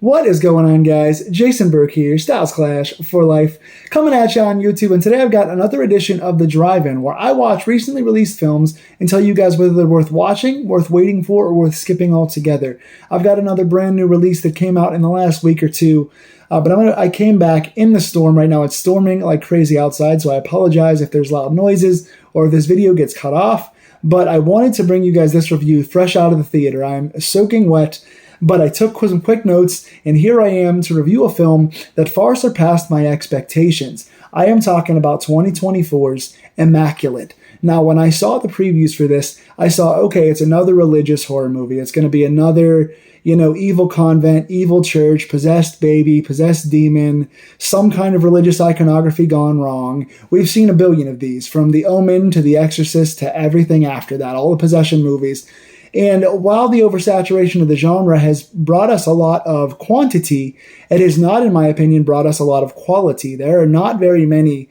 What is going on, guys? Jason Burke here, Styles Clash for Life, coming at you on YouTube, and today I've got another edition of The Drive-In, where I watch recently released films and tell you guys whether they're worth watching, worth waiting for, or worth skipping altogether. I've got another brand new release that came out in the last week or two, but I came back in the storm. Right now it's storming like crazy outside, so I apologize if there's loud noises or if this video gets cut off, but I wanted to bring you guys this review fresh out of the theater. I'm soaking wet, but I took some quick notes, and here I am to review a film that far surpassed my expectations. I am talking about 2024's Immaculate. Now, when I saw the previews for this, I saw, okay, it's another religious horror movie. It's going to be another, evil convent, evil church, possessed baby, possessed demon, some kind of religious iconography gone wrong. We've seen a billion of these, from The Omen to The Exorcist to everything after that, all the possession movies. And while the oversaturation of the genre has brought us a lot of quantity, it has not, in my opinion, brought us a lot of quality. There are not very many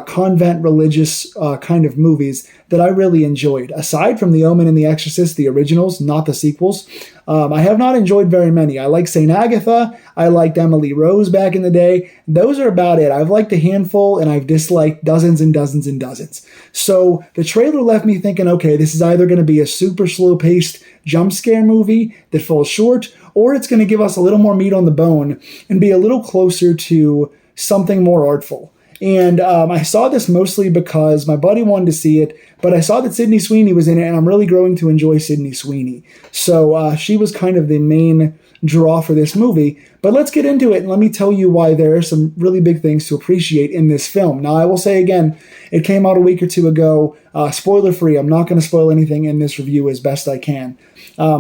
convent religious kind of movies that I really enjoyed. Aside from The Omen and The Exorcist, the originals, not the sequels, I have not enjoyed very many. I like St. Agatha. I liked Emily Rose back in the day. Those are about it. I've liked a handful, and I've disliked dozens and dozens and dozens. So the trailer left me thinking, okay, this is either going to be a super slow-paced jump scare movie that falls short, or it's going to give us a little more meat on the bone and be a little closer to something more artful. And I saw this mostly because my buddy wanted to see it, but I saw that Sydney Sweeney was in it, and I'm really growing to enjoy Sydney Sweeney. So she was kind of the main draw for this movie. But let's get into it, and let me tell you why there are some really big things to appreciate in this film. Now, I will say again, it came out a week or two ago, spoiler-free. I'm not going to spoil anything in this review as best I can.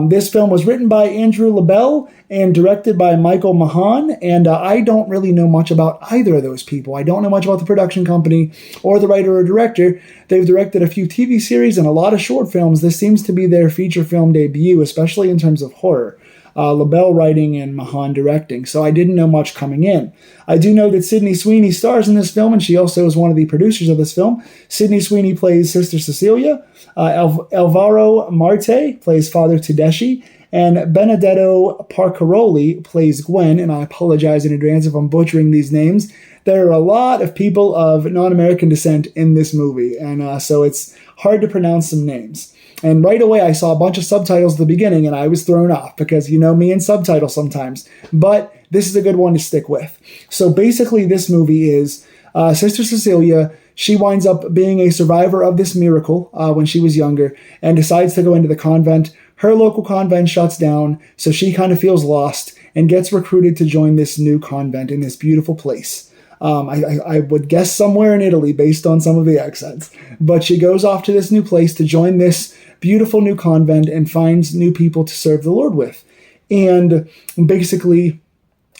This film was written by Andrew LaBelle and directed by Michael Mahan, and I don't really know much about either of those people. I don't know much about the production company or the writer or director. They've directed a few TV series and a lot of short films. This seems to be their feature film debut, especially in terms of horror. LaBelle writing and Mahan directing, so I didn't know much coming in. I do know that Sydney Sweeney stars in this film, and she also is one of the producers of this film. Sydney Sweeney plays Sister Cecilia, Alvaro Marte plays Father Tedeschi, and Benedetto Parcaroli plays Gwen, and I apologize in advance if I'm butchering these names. There are a lot of people of non-American descent in this movie, and so it's hard to pronounce some names. And right away, I saw a bunch of subtitles at the beginning, and I was thrown off because you know me and subtitles sometimes. But this is a good one to stick with. So basically, this movie is Sister Cecilia. She winds up being a survivor of this miracle when she was younger and decides to go into the convent. Her local convent shuts down, so she kind of feels lost and gets recruited to join this new convent in this beautiful place. I would guess somewhere in Italy based on some of the accents. But she goes off to this new place to join this beautiful new convent and finds new people to serve the Lord with. And basically,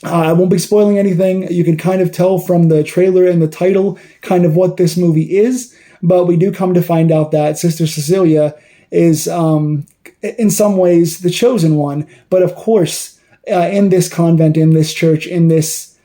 I won't be spoiling anything. You can kind of tell from the trailer and the title kind of what this movie is. But we do come to find out that Sister Cecilia is, in some ways, the chosen one. But of course, in this convent, in this church, in this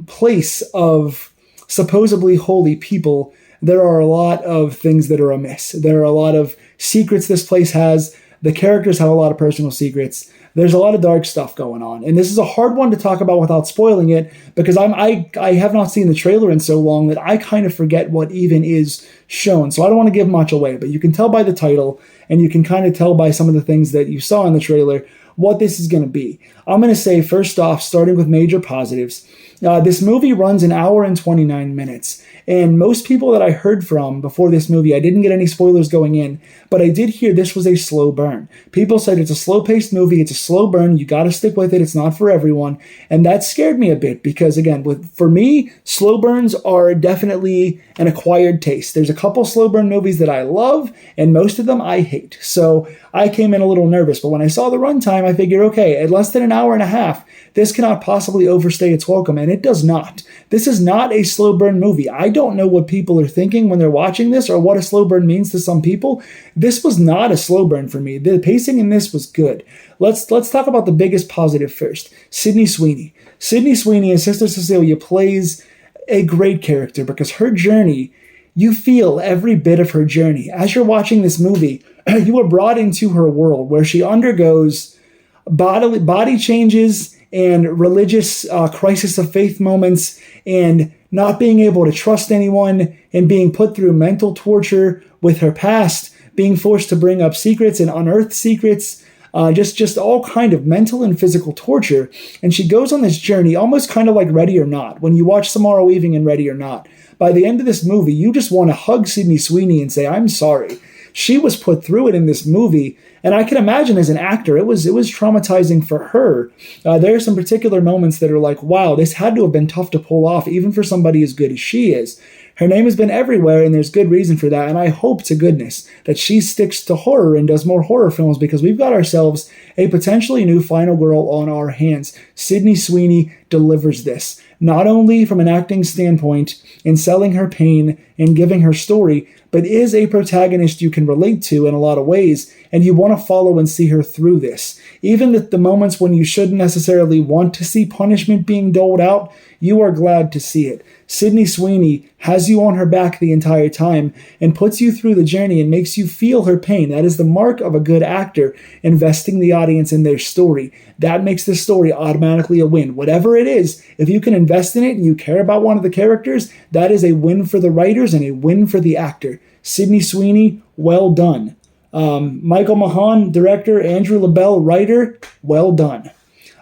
place of supposedly holy people, there are a lot of things that are amiss. There are a lot of secrets this place has. The characters have a lot of personal secrets. There's a lot of dark stuff going on. And this is a hard one to talk about without spoiling it, because I have not seen the trailer in so long that I kind of forget what even is shown. So I don't want to give much away, but you can tell by the title, and you can kind of tell by some of the things that you saw in the trailer what this is going to be. I'm going to say, first off, starting with major positives, this movie runs an hour and 29 minutes. And most people that I heard from before this movie, I didn't get any spoilers going in, but I did hear this was a slow burn. People said it's a slow-paced movie, it's a slow burn, you got to stick with it, it's not for everyone. And that scared me a bit because, again, for me, slow burns are definitely an acquired taste. There's a couple slow burn movies that I love, and most of them I hate. So I came in a little nervous, but when I saw the runtime, I figured, okay, at less than an hour and a half, this cannot possibly overstay its welcome, and it does not. This is not a slow burn movie. I don't know what people are thinking when they're watching this or what a slow burn means to some people. This was not a slow burn for me. The pacing in this was good. Let's talk about the biggest positive first. Sydney Sweeney. Sydney Sweeney as Sister Cecilia plays a great character because her journey, you feel every bit of her journey. As you're watching this movie, you are brought into her world where she undergoes body changes and religious crisis of faith moments and not being able to trust anyone and being put through mental torture with her past, being forced to bring up secrets and unearth secrets, just all kind of mental and physical torture. And she goes on this journey almost kind of like Ready or Not. When you watch Samara Weaving in Ready or Not, by the end of this movie, you just want to hug Sydney Sweeney and say, I'm sorry. She was put through it in this movie, and I can imagine as an actor, it was traumatizing for her. There are some particular moments that are like, wow, this had to have been tough to pull off, even for somebody as good as she is. Her name has been everywhere, and there's good reason for that, and I hope to goodness that she sticks to horror and does more horror films, because we've got ourselves a potentially new final girl on our hands. Sydney Sweeney delivers this, not only from an acting standpoint in selling her pain and giving her story, but is a protagonist you can relate to in a lot of ways, and you want to follow and see her through this. Even at the moments when you shouldn't necessarily want to see punishment being doled out, you are glad to see it. Sydney Sweeney has you on her back the entire time and puts you through the journey and makes you feel her pain. That is the mark of a good actor, investing the audience in their story. That makes the story automatically a win. Whatever it is, if you can invest in it and you care about one of the characters, that is a win for the writers and a win for the actor. Sydney Sweeney, well done. Michael Mahan, director, Andrew LaBelle, writer, well done.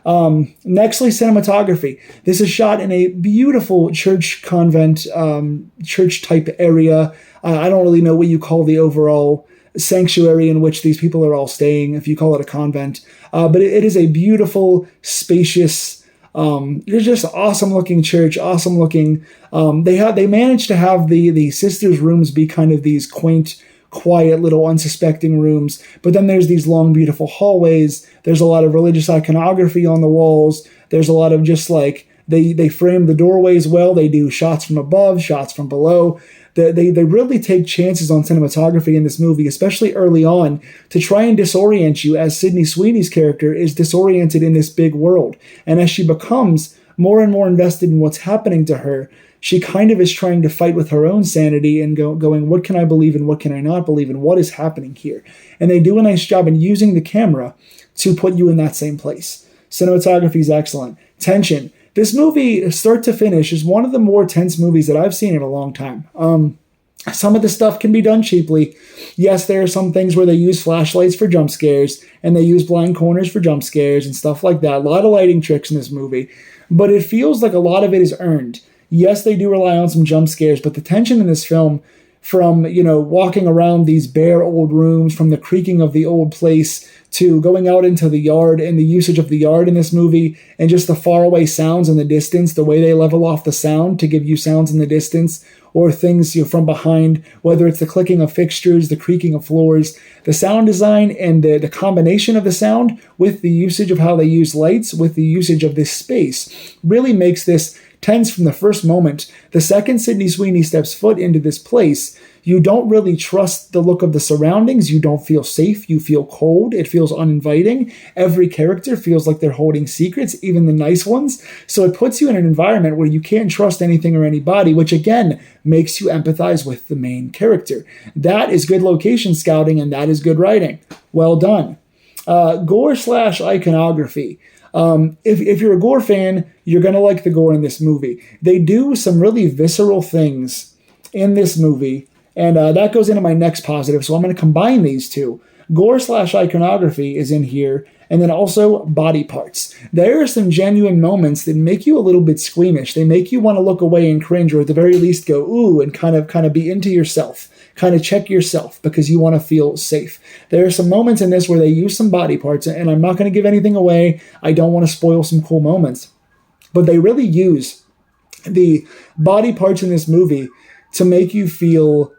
Nextly, cinematography. This is shot in a beautiful church convent, church type area. I don't really know what you call the overall sanctuary in which these people are all staying, if you call it a convent. But it is a beautiful, spacious, just awesome looking church, awesome looking. They managed to have the sisters' rooms be kind of these quaint, quiet little unsuspecting rooms, but then there's these long, beautiful hallways. There's a lot of religious iconography on the walls. There's a lot of just like they frame the doorways well. They do shots from above, shots from below. They really take chances on cinematography in this movie, especially early on, to try and disorient you as Sydney Sweeney's character is disoriented in this big world. And as she becomes more and more invested in what's happening to her, she kind of is trying to fight with her own sanity and going, what can I believe in, what can I not believe in, what is happening here? And they do a nice job in using the camera to put you in that same place. Cinematography is excellent. Tension. This movie, start to finish, is one of the more tense movies that I've seen in a long time. Some of the stuff can be done cheaply. Yes, there are some things where they use flashlights for jump scares, and they use blind corners for jump scares and stuff like that. A lot of lighting tricks in this movie, but it feels like a lot of it is earned. Yes, they do rely on some jump scares, but the tension in this film, from, walking around these bare old rooms, from the creaking of the old place to going out into the yard and the usage of the yard in this movie, and just the faraway sounds in the distance, the way they level off the sound to give you sounds in the distance, or things from behind, whether it's the clicking of fixtures, the creaking of floors, the sound design and the combination of the sound with the usage of how they use lights, with the usage of this space, really makes this tense from the first moment. The second Sydney Sweeney steps foot into this place, you don't really trust the look of the surroundings. You don't feel safe. You feel cold. It feels uninviting. Every character feels like they're holding secrets, even the nice ones. So it puts you in an environment where you can't trust anything or anybody, which again makes you empathize with the main character. That is good location scouting, and that is good writing. Well done. Gore/iconography. If you're a gore fan, you're going to like the gore in this movie. They do some really visceral things in this movie, and that goes into my next positive, so I'm going to combine these two. Gore/iconography is in here, and then also body parts. There are some genuine moments that make you a little bit squeamish. They make you want to look away and cringe, or at the very least go, ooh, and kind of be into yourself. Kind of check yourself because you want to feel safe. There are some moments in this where they use some body parts, and I'm not going to give anything away. I don't want to spoil some cool moments. But they really use the body parts in this movie to make you feel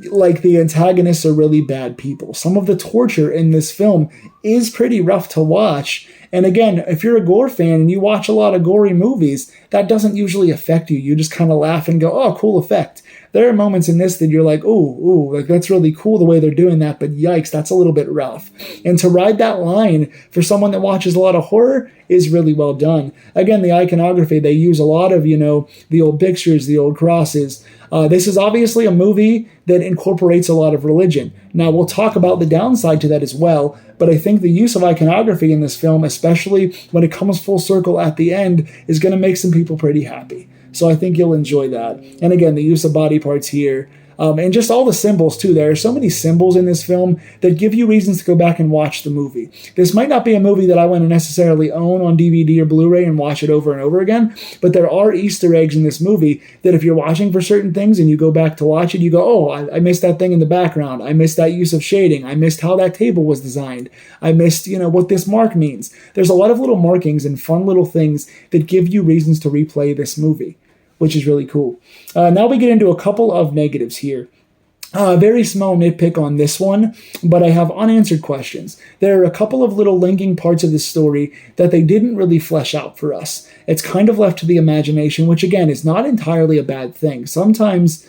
like the antagonists are really bad people. Some of the torture in this film is pretty rough to watch. And again, if you're a gore fan and you watch a lot of gory movies, that doesn't usually affect you. You just kind of laugh and go, oh, cool effect. There are moments in this that you're like, ooh, like that's really cool the way they're doing that, but yikes, that's a little bit rough. And to ride that line for someone that watches a lot of horror is really well done. Again, the iconography, they use a lot of, the old pictures, the old crosses. This is obviously a movie that incorporates a lot of religion. Now, we'll talk about the downside to that as well, but I think the use of iconography in this film, especially when it comes full circle at the end, is going to make some people pretty happy. So I think you'll enjoy that. And again, the use of body parts here. And just all the symbols, too. There are so many symbols in this film that give you reasons to go back and watch the movie. This might not be a movie that I want to necessarily own on DVD or Blu-ray and watch it over and over again, but there are Easter eggs in this movie that if you're watching for certain things and you go back to watch it, you go, oh, I missed that thing in the background. I missed that use of shading. I missed how that table was designed. I missed, what this mark means. There's a lot of little markings and fun little things that give you reasons to replay this movie, which is really cool. Now we get into a couple of negatives here. Very small nitpick on this one, but I have unanswered questions. There are a couple of little linking parts of the story that they didn't really flesh out for us. It's kind of left to the imagination, which again is not entirely a bad thing. Sometimes,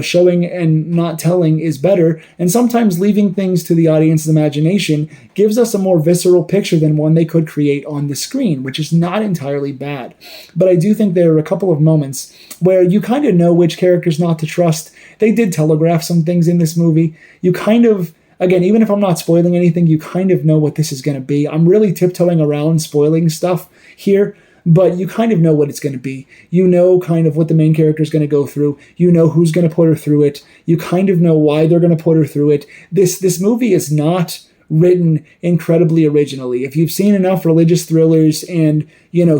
showing and not telling is better, and sometimes leaving things to the audience's imagination gives us a more visceral picture than one they could create on the screen, which is not entirely bad. But I do think there are a couple of moments where you kind of know which characters not to trust. They did telegraph some things in this movie. You kind of, again, even if I'm not spoiling anything, you kind of know what this is going to be. I'm really tiptoeing around spoiling stuff here, but you kind of know what it's going to be. You know kind of what the main character is going to go through. You know who's going to put her through it. You kind of know why they're going to put her through it. This movie is not written incredibly originally. If you've seen enough religious thrillers and,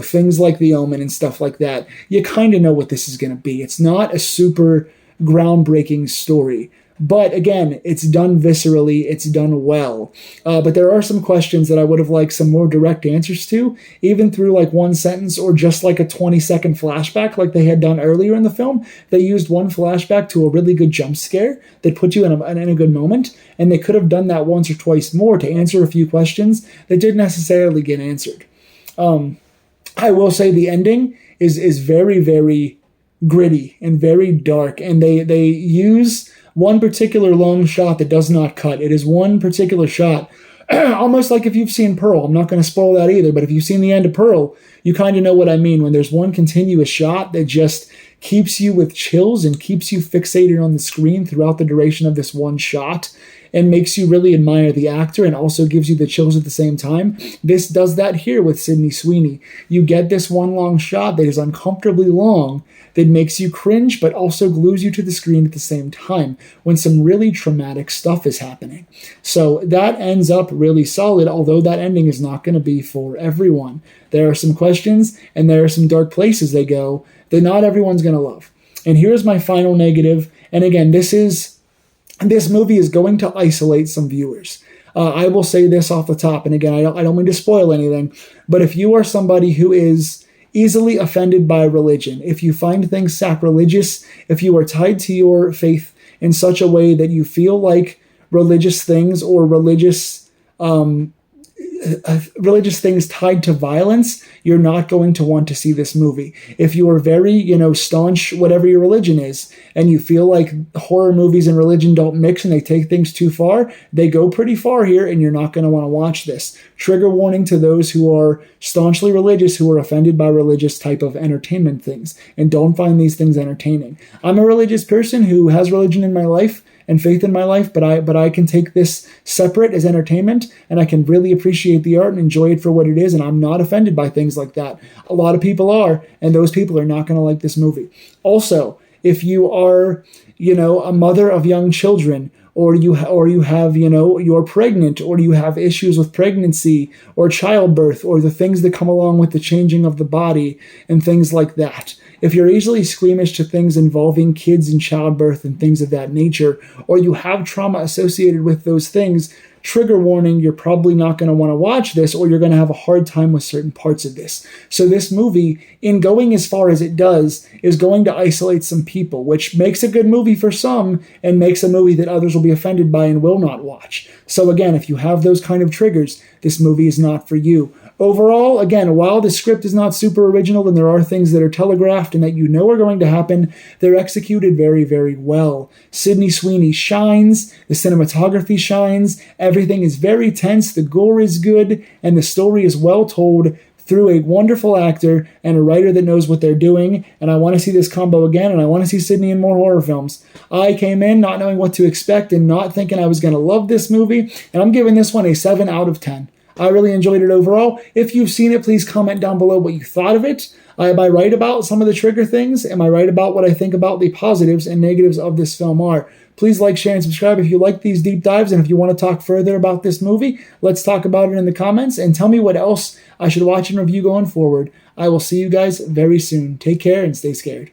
things like The Omen and stuff like that, you kind of know what this is going to be. It's not a super groundbreaking story. But again, it's done viscerally, it's done well. But there are some questions that I would have liked some more direct answers to, even through like one sentence or just like a 20-second flashback like they had done earlier in the film. They used one flashback to a really good jump scare that put you in a good moment, and they could have done that once or twice more to answer a few questions that didn't necessarily get answered. I will say the ending is very, very gritty and very dark, and they use one particular long shot that does not cut. It is one particular shot, almost like if you've seen Pearl. I'm not going to spoil that either, but if you've seen the end of Pearl, you kind of know what I mean when there's one continuous shot that just keeps you with chills and keeps you fixated on the screen throughout the duration of this one shot and makes you really admire the actor and also gives you the chills at the same time. This does that here with Sydney Sweeney. You get this one long shot that is uncomfortably long that makes you cringe but also glues you to the screen at the same time when some really traumatic stuff is happening. So that ends up really solid, although that ending is not going to be for everyone. There are some questions and there are some dark places they go that not everyone's going to love. And here's my final negative. And again, this movie is going to isolate some viewers. I will say this off the top, and again, I don't mean to spoil anything, but if you are somebody who is easily offended by religion, if you find things sacrilegious, if you are tied to your faith in such a way that you feel like religious things or religious things tied to violence, you're not going to want to see this movie. If you are very, staunch, whatever your religion is, and you feel like horror movies and religion don't mix and they take things too far, they go pretty far here and you're not going to want to watch this. Trigger warning to those who are staunchly religious, who are offended by religious type of entertainment things and don't find these things entertaining. I'm a religious person who has religion in my life and faith in my life, but I can take this separate as entertainment, and I can really appreciate the art and enjoy it for what it is, and I'm not offended by things like that. A lot of people are, and those people are not going to like this movie. Also, if you are, a mother of young children, or you have, you're pregnant, or you have issues with pregnancy or childbirth, or the things that come along with the changing of the body and things like that. If you're easily squeamish to things involving kids and childbirth and things of that nature, or you have trauma associated with those things, trigger warning, you're probably not going to want to watch this, or you're going to have a hard time with certain parts of this. So this movie, in going as far as it does, is going to isolate some people, which makes a good movie for some and makes a movie that others will be offended by and will not watch. So again, if you have those kind of triggers, this movie is not for you. Overall, again, while the script is not super original and there are things that are telegraphed and that you know are going to happen, they're executed very, very well. Sydney Sweeney shines, the cinematography shines, everything is very tense, the gore is good, and the story is well told through a wonderful actor and a writer that knows what they're doing, and I want to see this combo again, and I want to see Sydney in more horror films. I came in not knowing what to expect and not thinking I was going to love this movie, and I'm giving this one a 7 out of 10. I really enjoyed it overall. If you've seen it, please comment down below what you thought of it. Am I right about some of the trigger things? Am I right about what I think about the positives and negatives of this film are? Please like, share, and subscribe if you like these deep dives, and if you want to talk further about this movie, let's talk about it in the comments, and tell me what else I should watch and review going forward. I will see you guys very soon. Take care and stay scared.